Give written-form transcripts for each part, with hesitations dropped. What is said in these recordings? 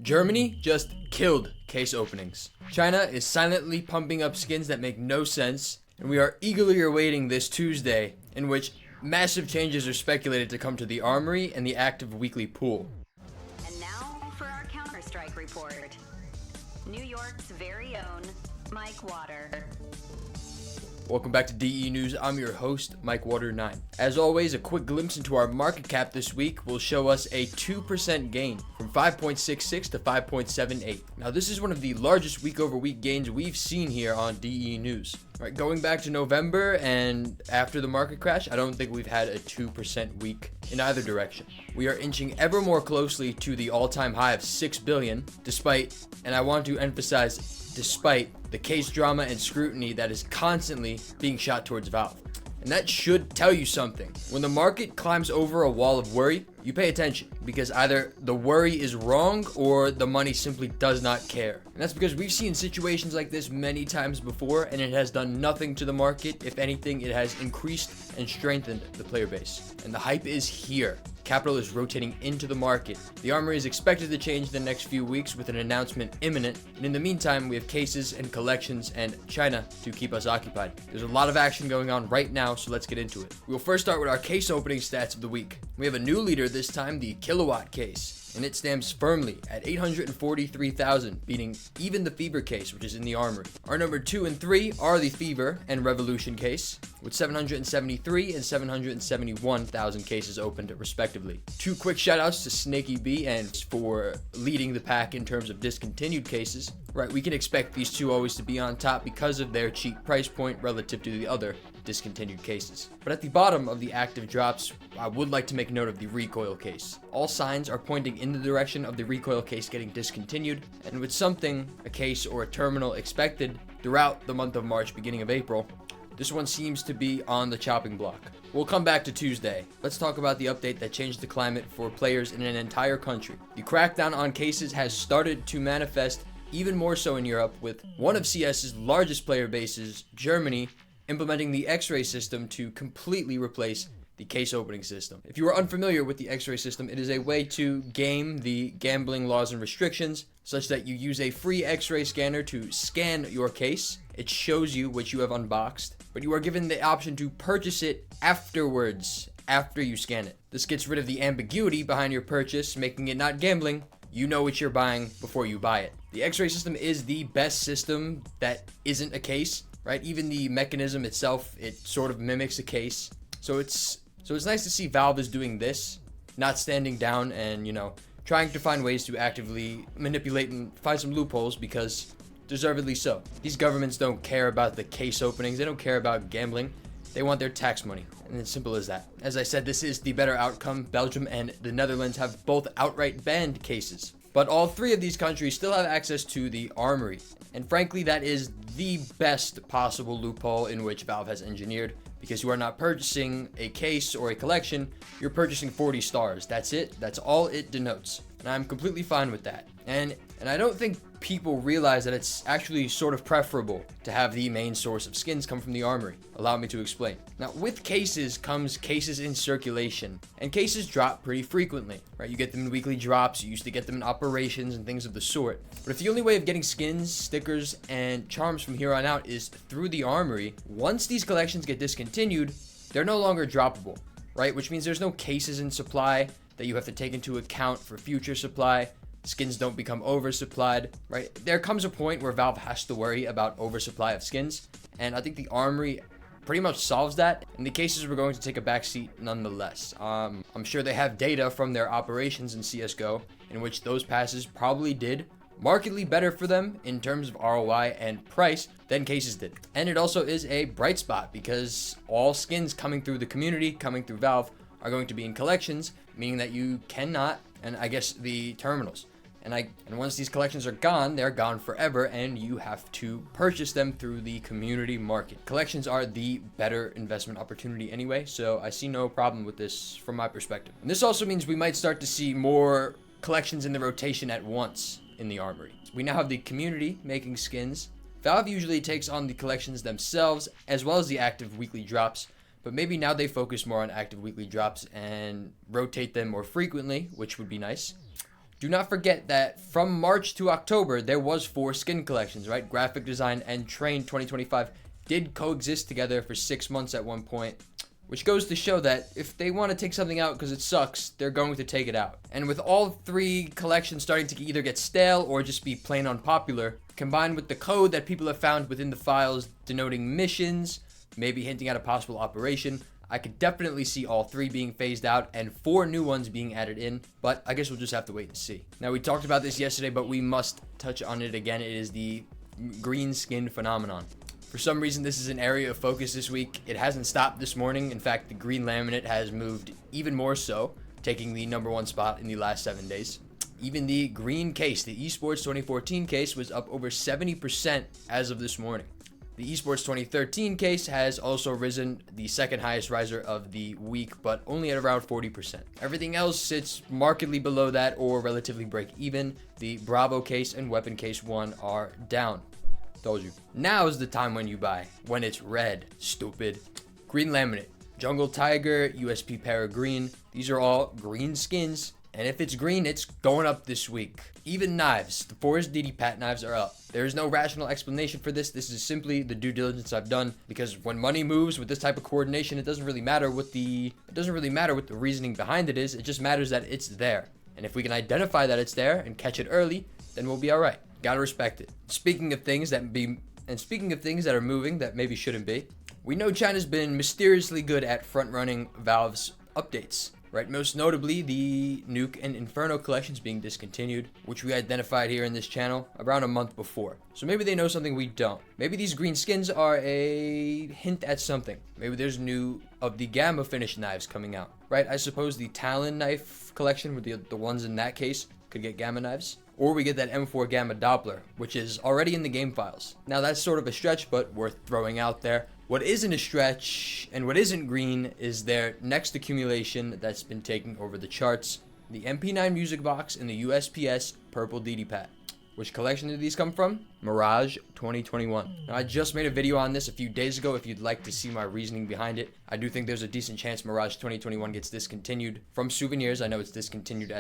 Germany just killed case openings. China is silently pumping up skins that make no sense, and we are eagerly awaiting this Tuesday, in which massive changes are speculated to come to the Armory and the active weekly pool. And now for our Counter-Strike report. New York's very own Mike Water. Welcome back to DE News. I'm your host, Mike Water9. As always, a quick glimpse into our market cap this week will show us a 2% gain from 5.66 to 5.78. Now, this is one of the largest week-over-week gains we've seen here on DE News. Right, going back to November and after the market crash, I don't think we've had a 2% week in either direction. We are inching ever more closely to the all-time high of 6 billion, despite, and I want to emphasize, despite the case drama and scrutiny that is constantly being shot towards Valve. And that should tell you something. When the market climbs over a wall of worry, you pay attention, because either the worry is wrong or the money simply does not care. And that's because we've seen situations like this many times before, and it has done nothing to the market. If anything, it has increased and strengthened the player base. And the hype is here. Capital is rotating into the market. The Armory is expected to change in the next few weeks with an announcement imminent, and in the meantime we have cases and collections and China to keep us occupied. There's a lot of action going on right now, so let's get into it. We'll first start with our case opening stats of the week. We have a new leader this time, the Kilowatt case, and it stands firmly at 843,000, beating even the Fever case, which is in the Armory. Our number 2 and 3 are the Fever and Revolution case, with 773 and 771,000 cases opened respectively. Two quick shoutouts to Snaky B and for leading the pack in terms of discontinued cases. Right, we can expect these two always to be on top because of their cheap price point relative to the other discontinued cases. But at the bottom of the active drops, I would like to make note of the Recoil case. All signs are pointing in the direction of the Recoil case getting discontinued, and with something, a case or a terminal expected throughout the month of March, beginning of April, this one seems to be on the chopping block. We'll come back to Tuesday. Let's talk about the update that changed the climate for players in an entire country. The crackdown on cases has started to manifest even more so in Europe, with one of CS's largest player bases, Germany, implementing the X-ray system to completely replace the case opening system. If you are unfamiliar with the X-ray system, it is a way to game the gambling laws and restrictions such that you use a free X-ray scanner to scan your case. It shows you what you have unboxed, but you are given the option to purchase it afterwards, after you scan it. This gets rid of the ambiguity behind your purchase, making it not gambling. You know what you're buying before you buy it. The X-ray system is the best system that isn't a case, right? Even the mechanism itself, it sort of mimics a case. So it's nice to see Valve is doing this, not standing down and, trying to find ways to actively manipulate and find some loopholes, because deservedly so. These governments don't care about the case openings. They don't care about gambling. They want their tax money, and it's simple as that. As I said, this is the better outcome. Belgium and the Netherlands have both outright banned cases, but all three of these countries still have access to the Armory, and frankly that is the best possible loophole in which Valve has engineered, because you are not purchasing a case or a collection, you're purchasing 40 stars. That's it. That's all it denotes, and I'm completely fine with that. And I don't think people realize that it's actually sort of preferable to have the main source of skins come from the Armory. Allow me to explain. Now, with cases comes cases in circulation, and cases drop pretty frequently, right? You get them in weekly drops, you used to get them in operations and things of the sort. But if the only way of getting skins, stickers, and charms from here on out is through the Armory, once these collections get discontinued, they're no longer droppable, right? Which means there's no cases in supply that you have to take into account for future supply. Skins don't become oversupplied, right? There comes a point where Valve has to worry about oversupply of skins, and I think the Armory pretty much solves that, and the cases were going to take a backseat nonetheless. I'm sure they have data from their operations in CSGO in which those passes probably did markedly better for them in terms of ROI and price than cases did. And it also is a bright spot, because all skins coming through the community, coming through Valve, are going to be in collections, meaning that you cannot, and I guess the terminals. And once these collections are gone, they're gone forever, and you have to purchase them through the community market. Collections are the better investment opportunity anyway, so I see no problem with this from my perspective. And this also means we might start to see more collections in the rotation at once in the Armory. We now have the community making skins. Valve usually takes on the collections themselves, as well as the active weekly drops, but maybe now they focus more on active weekly drops and rotate them more frequently, which would be nice. Do not forget that from March to October, there was 4 skin collections, right? Graphic Design and Train 2025 did coexist together for 6 months at one point, which goes to show that if they want to take something out because it sucks, they're going to take it out. And with all 3 collections starting to either get stale or just be plain unpopular, combined with the code that people have found within the files denoting missions, maybe hinting at a possible operation, I could definitely see all 3 being phased out and 4 new ones being added in, but I guess we'll just have to wait and see. Now, we talked about this yesterday, but we must touch on it again. It is the green skin phenomenon. For some reason, this is an area of focus this week. It hasn't stopped this morning. In fact, the green laminate has moved even more so, taking the #1 spot in the last 7 days. Even the green case, the eSports 2014 case, was up over 70% as of this morning. The eSports 2013 case has also risen, the second highest riser of the week, but only at around 40%. Everything else sits markedly below that or relatively break even. The Bravo case and Weapon case 1 are down. Told you. Now is the time when you buy. When it's red. Stupid. Green laminate. Jungle Tiger, USP Green. These are all green skins. And if it's green, it's going up this week. Even knives. The Forest DDPAT knives are up. There is no rational explanation for this. This is simply the due diligence I've done, because when money moves with this type of coordination, it doesn't really matter what the reasoning behind it is. It just matters that it's there. And if we can identify that it's there and catch it early, then we'll be all right. Gotta respect it. Speaking of things that are moving that maybe shouldn't be, we know China's been mysteriously good at front-running Valve's updates, right? Most notably, the Nuke and Inferno collections being discontinued, which we identified here in this channel around a month before. So maybe they know something we don't. Maybe these green skins are a hint at something. Maybe there's new of the Gamma finish knives coming out, right? I suppose the Talon knife collection with the ones in that case could get Gamma knives. Or we get that M4 Gamma Doppler, which is already in the game files. Now that's sort of a stretch, but worth throwing out there. What isn't a stretch and what isn't green is their next accumulation that's been taking over the charts. The MP9 Music Box and the USP-S Purple DDPAT. Which collection did these come from? Mirage 2021. Now, I just made a video on this a few days ago if you'd like to see my reasoning behind it. I do think there's a decent chance Mirage 2021 gets discontinued from souvenirs. I know it's discontinued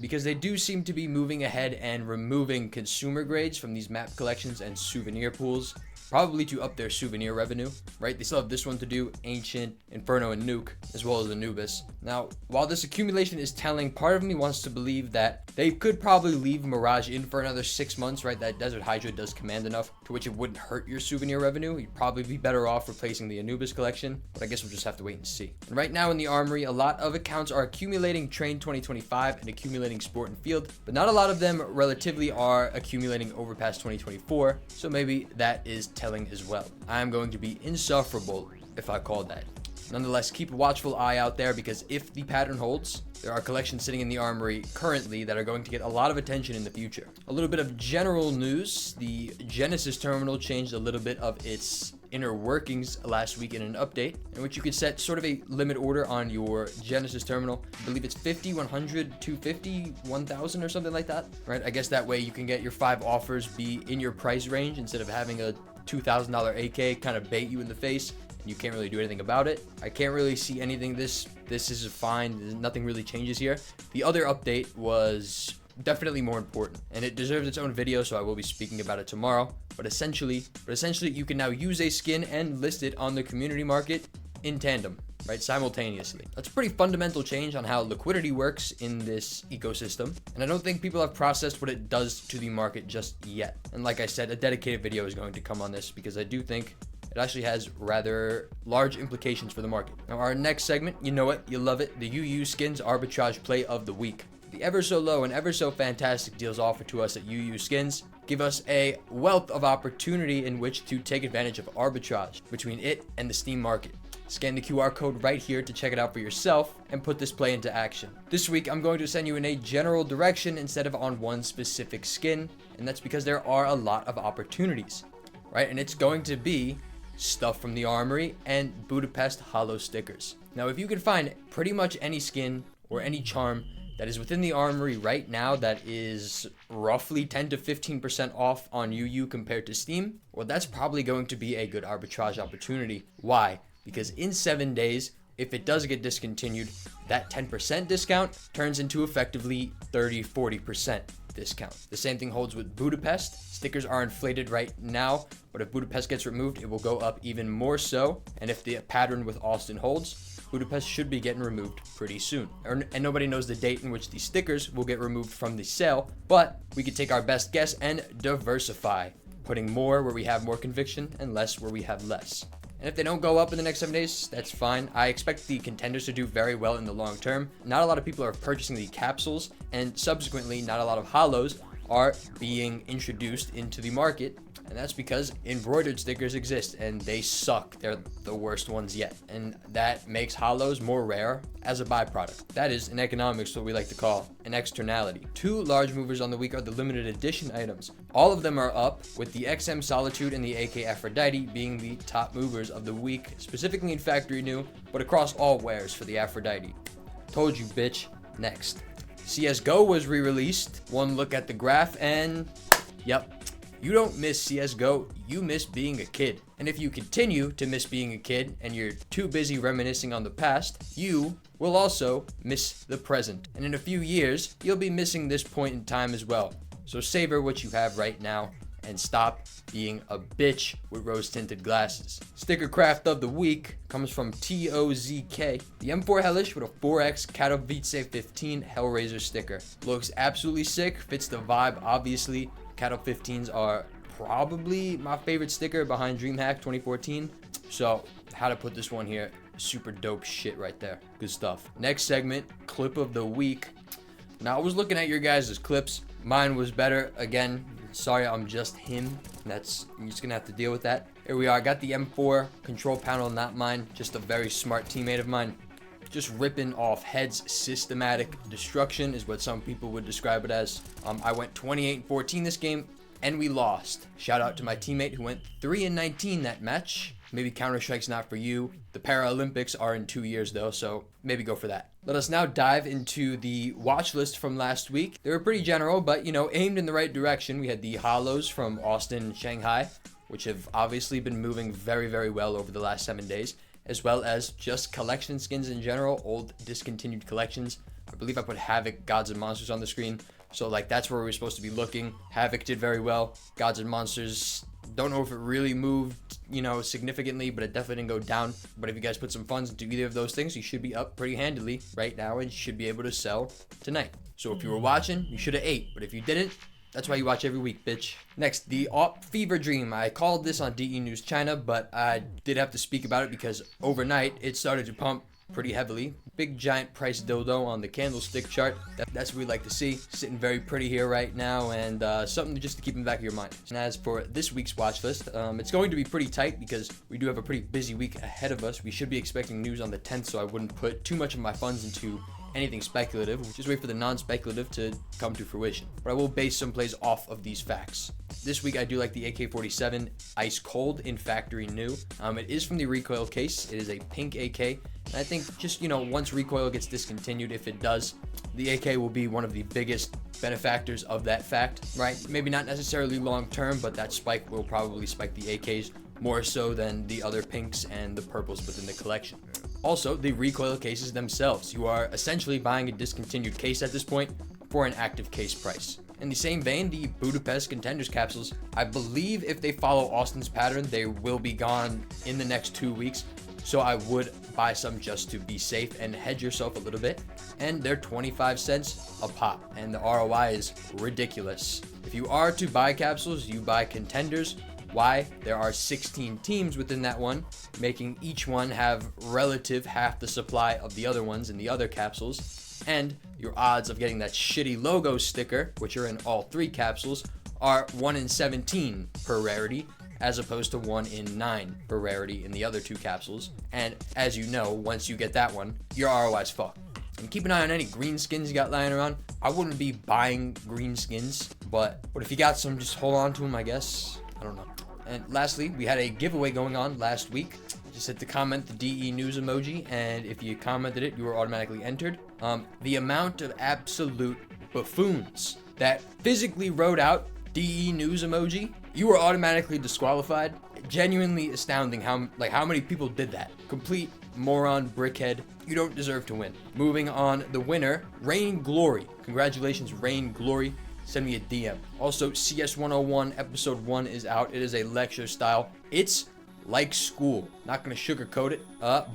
because they do seem to be moving ahead and removing consumer grades from these map collections and souvenir pools. Probably to up their souvenir revenue, right? They still have this one to do, Ancient, Inferno, and Nuke, as well as Anubis. Now, while this accumulation is telling, part of me wants to believe that they could probably leave Mirage in for another 6 months, right? That Desert Hydra does command enough to which it wouldn't hurt your souvenir revenue. You'd probably be better off replacing the Anubis collection, but I guess we'll just have to wait and see. And right now in the Armory, a lot of accounts are accumulating Train 2025 and accumulating Sport and Field, but not a lot of them relatively are accumulating Overpass 2024, so maybe that is telling as well. I am going to be insufferable if I call that. Nonetheless, keep a watchful eye out there, because if the pattern holds, there are collections sitting in the Armory currently that are going to get a lot of attention in the future. A little bit of general news. The Genesis terminal changed a little bit of its inner workings last week in an update, in which you could set sort of a limit order on your Genesis terminal. I believe it's 50, 100, 250, 1000 or something like that, right? I guess that way you can get your 5 offers be in your price range instead of having a $2,000 AK kind of bait you in the face. You can't really do anything about it. I can't really see anything. This is fine. Nothing really changes here. The other update was definitely more important, and it deserves its own video, so I will be speaking about it tomorrow. But essentially, you can now use a skin and list it on the community market in tandem, right? Simultaneously. That's a pretty fundamental change on how liquidity works in this ecosystem, and I don't think people have processed what it does to the market just yet. And like I said, a dedicated video is going to come on this, because I do think it actually has rather large implications for the market. Now, our next segment, you know it, you love it, the UUSkins Arbitrage Play of the Week. The ever so low and ever so fantastic deals offered to us at UUSkins give us a wealth of opportunity in which to take advantage of arbitrage between it and the Steam market. Scan the QR code right here to check it out for yourself and put this play into action. This week, I'm going to send you in a general direction instead of on one specific skin, and that's because there are a lot of opportunities, right? And it's going to be stuff from the Armory and Budapest holo stickers. Now, if you can find pretty much any skin or any charm that is within the Armory right now that is roughly 10 to 15% off on UU compared to Steam, well, that's probably going to be a good arbitrage opportunity. Why? Because in 7 days, if it does get discontinued, that 10% discount turns into effectively 30-40% discount. The same thing holds with Budapest. Stickers are inflated right now, but if Budapest gets removed, it will go up even more so. And if the pattern with Austin holds, Budapest should be getting removed pretty soon. And nobody knows the date in which these stickers will get removed from the sale, but we could take our best guess and diversify, putting more where we have more conviction and less where we have less. And if they don't go up in the next 7 days, that's fine. I expect the contenders to do very well in the long term. Not a lot of people are purchasing the capsules, and subsequently, not a lot of hollows are being introduced into the market. And that's because embroidered stickers exist and they suck. They're the worst ones yet. And that makes hollows more rare as a byproduct. That is, in economics, what we like to call an externality. Two large movers on the week are the limited edition items. All of them are up, with the XM Solitude and the AK Aphrodite being the top movers of the week, specifically in factory new, but across all wares for the Aphrodite. Told you, bitch. Next. CSGO was re-released. One look at the graph and, yep. You don't miss CSGO, you miss being a kid. And if you continue to miss being a kid and you're too busy reminiscing on the past, you will also miss the present. And in a few years, you'll be missing this point in time as well. So savor what you have right now and stop being a bitch with rose-tinted glasses. Sticker craft of the week comes from TOZK. The M4 Hellish with a 4X Katowice 15 Hellraiser sticker. Looks absolutely sick, fits the vibe obviously. Cato 15s are probably my favorite sticker behind DreamHack 2014. So, how to put this one here. Super dope shit right there. Good stuff. Next segment, clip of the week. Now, I was looking at your guys' clips. Mine was better. Again, sorry, I'm just him. You're just gonna have to deal with that. Here we are. I got the M4 control panel, not mine. Just a very smart teammate of mine. Just ripping off heads. Systematic destruction is what some people would describe it as. I went 28-14 this game, and we lost. Shout out to my teammate who went 3-19 that match. Maybe Counter-Strike's not for you. The Paralympics are in 2 years though, so maybe go for that. Let us now dive into the watch list from last week. They were pretty general, but aimed in the right direction. We had the hollows from Austin and Shanghai, which have obviously been moving very, very well over the last 7 days, as well as just collection skins in general, old discontinued collections. I believe I put Havoc, Gods and Monsters on the screen. So that's where we're supposed to be looking. Havoc did very well. Gods and Monsters, don't know if it really moved, significantly, but it definitely didn't go down. But if you guys put some funds into either of those things, you should be up pretty handily right now and should be able to sell tonight. So if you were watching, you should have ate. But if you didn't, that's why you watch every week, bitch. Next, the AWP Fever Dream. I called this on DE News China, but I did have to speak about it because overnight it started to pump pretty heavily. Big giant price dildo on the candlestick chart. That's what we like to see. Sitting very pretty here right now, and something just to keep in the back of your mind. And as for this week's watch list, it's going to be pretty tight because we do have a pretty busy week ahead of us. We should be expecting news on the 10th, so I wouldn't put too much of my funds into anything speculative. Just wait for the non-speculative to come to fruition. But I will base some plays off of these facts. This week I do like the AK-47 Ice Cold in factory new. It is from the Recoil case. It is a pink AK. And I think just, once Recoil gets discontinued, if it does, the AK will be one of the biggest benefactors of that fact, right? Maybe not necessarily long term, but that spike will probably spike the AKs more so than the other pinks and the purples within the collection. Also, the Recoil cases themselves. You are essentially buying a discontinued case at this point for an active case price. In the same vein, the Budapest Contenders capsules, I believe if they follow Austin's pattern, they will be gone in the next 2 weeks. So I would buy some just to be safe and hedge yourself a little bit. And they're 25 cents a pop, and the ROI is ridiculous. If you are to buy capsules, you buy Contenders. Why? There are 16 teams within that one, making each one have relative half the supply of the other ones in the other capsules. And your odds of getting that shitty logo sticker, which are in all 3 capsules, are 1 in 17 per rarity, as opposed to 1 in 9 per rarity in the other 2 capsules. And as you know, once you get that one, your ROI is fucked. And keep an eye on any green skins you got lying around. I wouldn't be buying green skins, but if you got some, just hold on to them, I guess. I don't know. And lastly, we had a giveaway going on last week. Just hit the comment the DE News emoji, and if you commented it, you were automatically entered. The amount of absolute buffoons that physically wrote out DE News emoji, you were automatically disqualified. Genuinely astounding how many people did that. Complete moron brickhead. You don't deserve to win. Moving on, the winner, Rain Glory. Congratulations, Rain Glory. Send me a DM. Also, CS 101 episode 1 is out. It is a lecture style. It's like school. Not gonna sugarcoat it,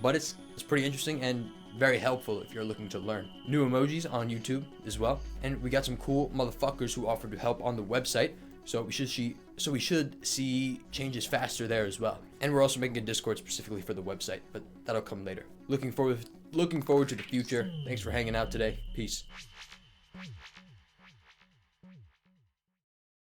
but it's pretty interesting and very helpful if you're looking to learn. New emojis on YouTube as well, and we got some cool motherfuckers who offered to help on the website. So we should see changes faster there as well. And we're also making a Discord specifically for the website, but that'll come later. Looking forward to the future. Thanks for hanging out today. Peace.